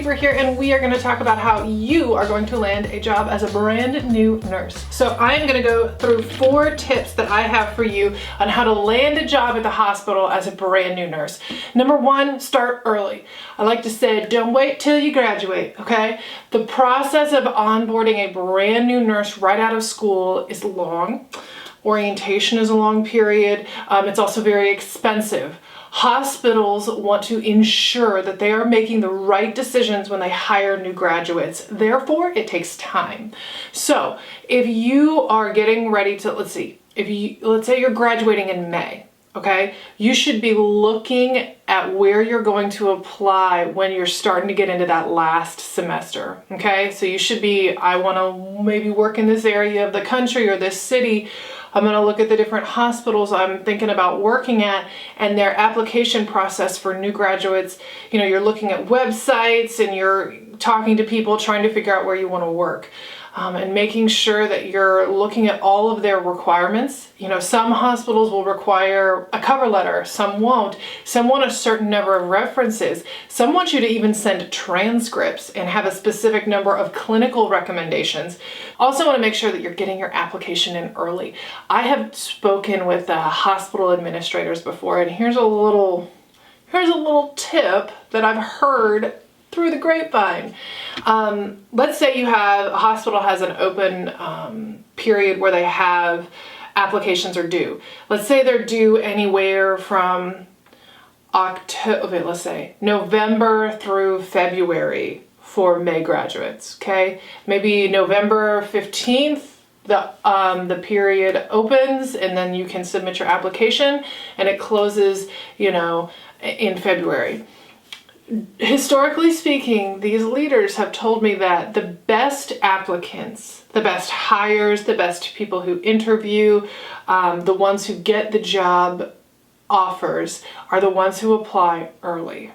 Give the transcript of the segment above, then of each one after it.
We're here and we are going to talk about how you are going to land a job as a brand new nurse. So I'm going to go through 4 tips that I have for you on how to land a job at the hospital as a brand new nurse. Number 1, start early. I like to say, don't wait till you graduate, okay? The process of onboarding a brand new nurse right out of school is long. Orientation is a long period. It's also very expensive. Hospitals want to ensure that they are making the right decisions when they hire new graduates. Therefore, it takes time. So if you are getting ready to, let's say you're graduating in May, okay? You should be looking at where you're going to apply when you're starting to get into that last semester, okay? So you should be, I want to maybe work in this area of the country or this city. I'm going to look at the different hospitals I'm thinking about working at and their application process for new graduates. You know, you're looking at websites and you're talking to people trying to figure out where you want to work. And making sure that you're looking at all of their requirements. You know, some hospitals will require a cover letter, some won't. Some want a certain number of references. Some want you to even send transcripts and have a specific number of clinical recommendations. Also want to make sure that you're getting your application in early. I have spoken with hospital administrators before, and here's a little tip that I've heard through the grapevine. Let's say a hospital has an open period where they have applications are due. Let's say they're due anywhere from November through February for May graduates, okay? Maybe November 15th, the period opens and then you can submit your application and it closes, in February. Historically speaking, these leaders have told me that the best applicants, the best hires, the best people who interview, the ones who get the job offers are the ones who apply early.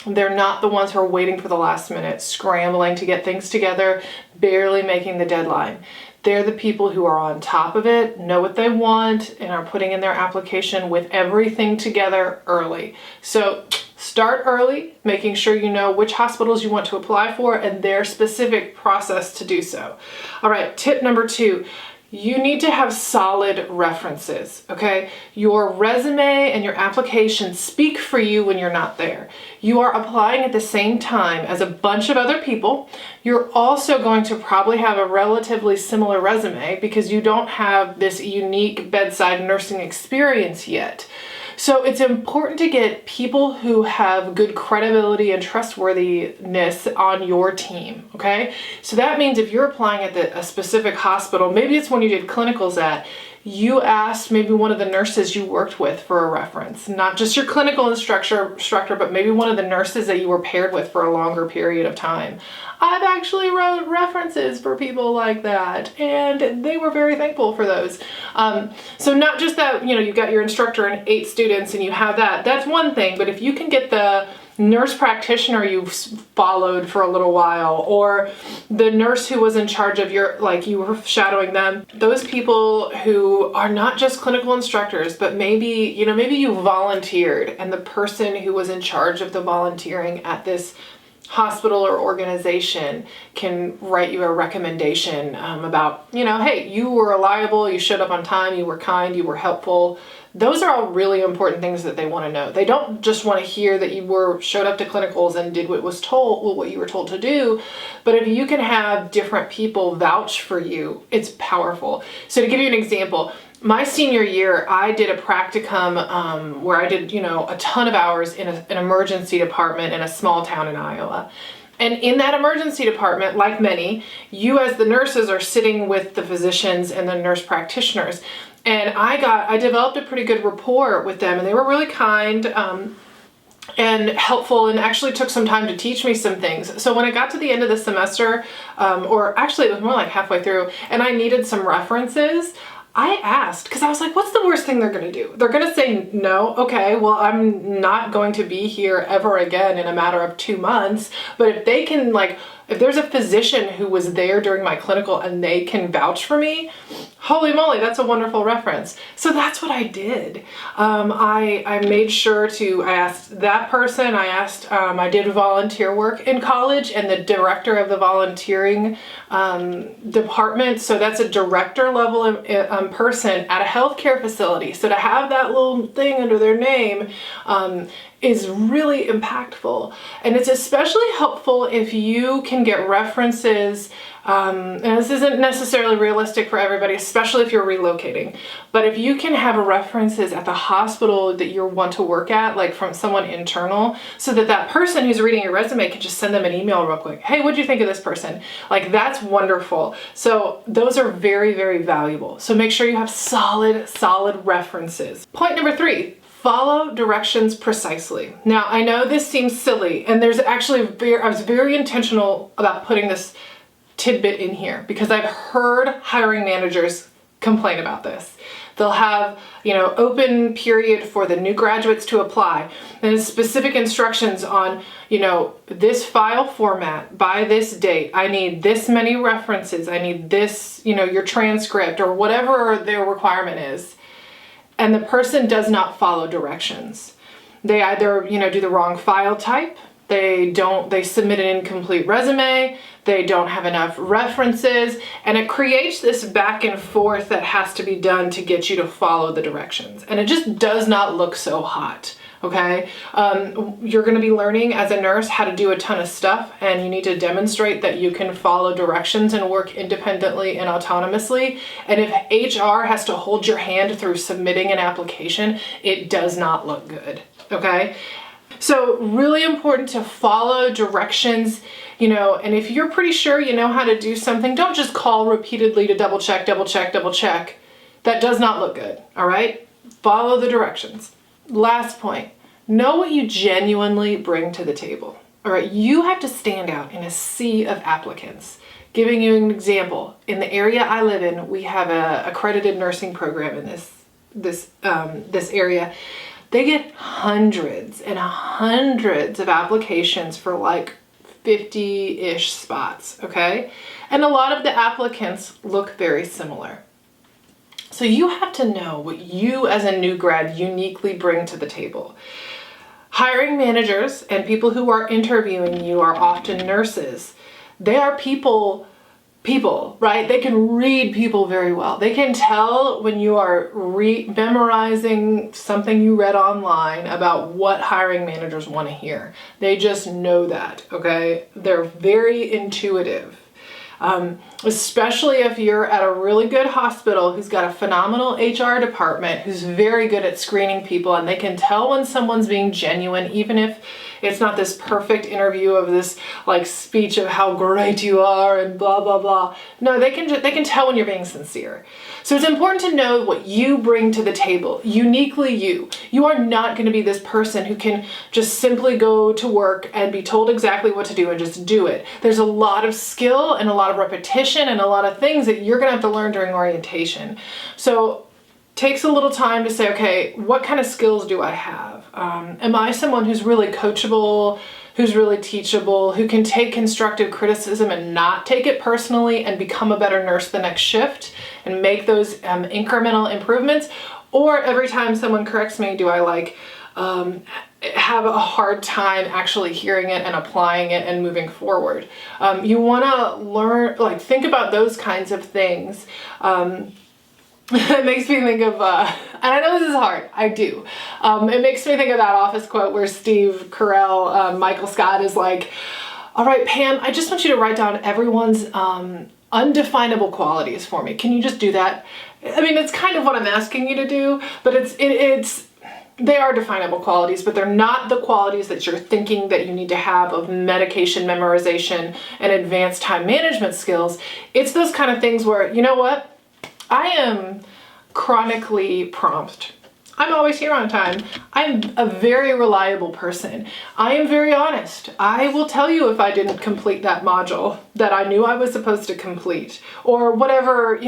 They're not the ones who are waiting for the last minute, scrambling to get things together, barely making the deadline. They're the people who are on top of it, know what they want, and are putting in their application with everything together early. So start early, making sure you know which hospitals you want to apply for and their specific process to do so. All right, tip number 2. You need to have solid references, okay? Your resume and your application speak for you when you're not there. You are applying at the same time as a bunch of other people. You're also going to probably have a relatively similar resume because you don't have this unique bedside nursing experience yet. So it's important to get people who have good credibility and trustworthiness on your team, okay? So that means if you're applying at a specific hospital, maybe it's one you did clinicals at, you asked maybe one of the nurses you worked with for a reference, not just your clinical instructor, but maybe one of the nurses that you were paired with for a longer period of time. I've actually wrote references for people like that, and they were very thankful for those. So not just that, you've got your instructor and 8 students and you have that's one thing, but if you can get the nurse practitioner you've followed for a little while, or the nurse who was in charge of you were shadowing them, those people who are not just clinical instructors, but maybe you volunteered and the person who was in charge of the volunteering at this hospital or organization can write you a recommendation about, hey, you were reliable, you showed up on time, you were kind, you were helpful. Those are all really important things that they want to know. They don't just want to hear that you showed up to clinicals and did what you were told to do, but if you can have different people vouch for you, it's powerful. So to give you an example, my senior year, I did a practicum where I did, a ton of hours in an emergency department in a small town in Iowa. And in that emergency department, like many, you as the nurses are sitting with the physicians and the nurse practitioners. And I developed a pretty good rapport with them, and they were really kind and helpful, and actually took some time to teach me some things. So when I got to the end of the semester, or actually it was more like halfway through, and I needed some references, I asked, because I was like, what's the worst thing they're going to do? They're going to say no. Okay, well, I'm not going to be here ever again in a matter of 2 months. But if they can, if there's a physician who was there during my clinical and they can vouch for me, Holy moly, that's a wonderful reference. So that's what I did. I made sure I asked that person, I did volunteer work in college, and the director of the volunteering department, so that's a director level person at a healthcare facility. So to have that little thing under their name is really impactful. And it's especially helpful if you can get references, and this isn't necessarily realistic for everybody, especially if you're relocating, but if you can have references at the hospital that you want to work at, like from someone internal, so that that person who's reading your resume can just send them an email real quick. Hey, what'd you think of this person? Like, that's wonderful. So those are very, very valuable. So make sure you have solid references. Point number 3. Follow directions precisely. Now, I know this seems silly, and there's actually I was very intentional about putting this tidbit in here because I've heard hiring managers complain about this. They'll have, open period for the new graduates to apply, and specific instructions on, this file format by this date. I need this many references. I need this, your transcript or whatever their requirement is. And the person does not follow directions. They either, do the wrong file type, they submit an incomplete resume, they don't have enough references, and it creates this back and forth that has to be done to get you to follow the directions. And it just does not look so hot, okay? You're gonna be learning as a nurse how to do a ton of stuff, and you need to demonstrate that you can follow directions and work independently and autonomously. And if HR has to hold your hand through submitting an application, it does not look good, okay? So really important to follow directions, and if you're pretty sure you know how to do something, don't just call repeatedly to double check. That does not look good, all right? Follow the directions. Last point, know what you genuinely bring to the table, all right? You have to stand out in a sea of applicants. Giving you an example, in the area I live in, we have a accredited nursing program in this area. They get hundreds and hundreds of applications for like 50-ish spots, okay? And a lot of the applicants look very similar. So you have to know what you as a new grad uniquely bring to the table. Hiring managers and people who are interviewing you are often nurses. They are people, right? They can read people very well. They can tell when you are memorizing something you read online about what hiring managers want to hear. They just know that, okay? They're very intuitive. Especially if you're at a really good hospital who's got a phenomenal HR department who's very good at screening people, and they can tell when someone's being genuine, even if it's not this perfect interview of this like speech of how great you are and blah, blah, blah. No, they can tell when you're being sincere. So it's important to know what you bring to the table, uniquely you. You are not going to be this person who can just simply go to work and be told exactly what to do and just do it. There's a lot of skill and a lot of repetition and a lot of things that you're going to have to learn during orientation. So takes a little time to say, okay, what kind of skills do I have? Am I someone who's really coachable, who's really teachable, who can take constructive criticism and not take it personally and become a better nurse the next shift and make those incremental improvements? Or every time someone corrects me, do I have a hard time actually hearing it and applying it and moving forward? You want to learn, think about those kinds of things. It makes me think of, and I know this is hard, I do. It makes me think of that Office quote where Steve Carell, Michael Scott is like, all right, Pam, I just want you to write down everyone's undefinable qualities for me. Can you just do that? I mean, it's kind of what I'm asking you to do, but they are definable qualities, but they're not the qualities that you're thinking that you need to have of medication memorization and advanced time management skills. It's those kind of things where, you know what? I am chronically prompt. I'm always here on time. I'm a very reliable person. I am very honest. I will tell you if I didn't complete that module that I knew I was supposed to complete, or whatever,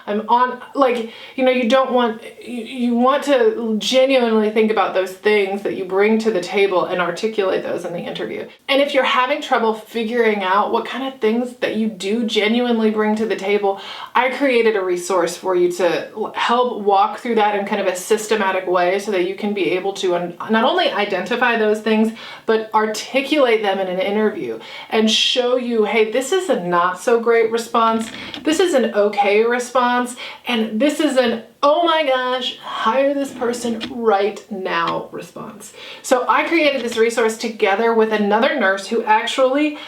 I'm on, like, you don't want, you want to genuinely think about those things that you bring to the table and articulate those in the interview. And if you're having trouble figuring out what kind of things that you do genuinely bring to the table, I created a resource for you to help walk through that in kind of a systematic way so that you can be able to not only identify those things, but articulate them in an interview and show you, hey, this is a not so great response, this is an okay response, and this is an oh my gosh, hire this person right now response. So I created this resource together with another nurse who actually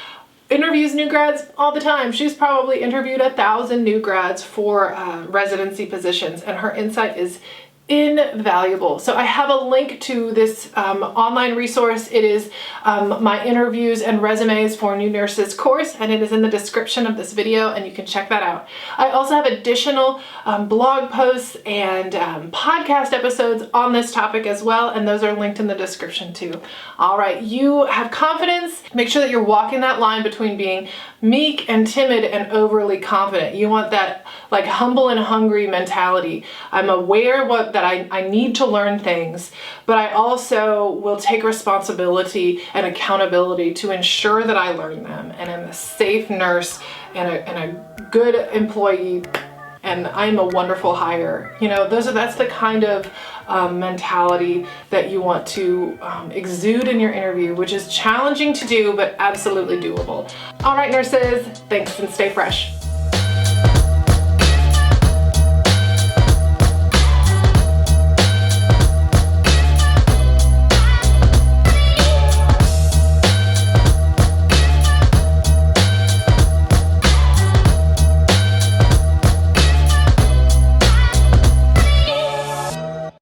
interviews new grads all the time. She's probably interviewed 1,000 new grads for residency positions, and her insight is invaluable. So I have a link to this online resource. It is my interviews and resumes for new nurses course, and it is in the description of this video, and you can check that out. I also have additional blog posts and podcast episodes on this topic as well, and those are linked in the description too. All right, you have confidence. Make sure that you're walking that line between being meek and timid and overly confident. You want that like humble and hungry mentality. I'm aware that I need to learn things, but I also will take responsibility and accountability to ensure that I learn them, and I'm a safe nurse and a good employee, and I'm a wonderful hire. That's the kind of mentality that you want to exude in your interview, which is challenging to do, but absolutely doable. All right, nurses, thanks, and stay fresh.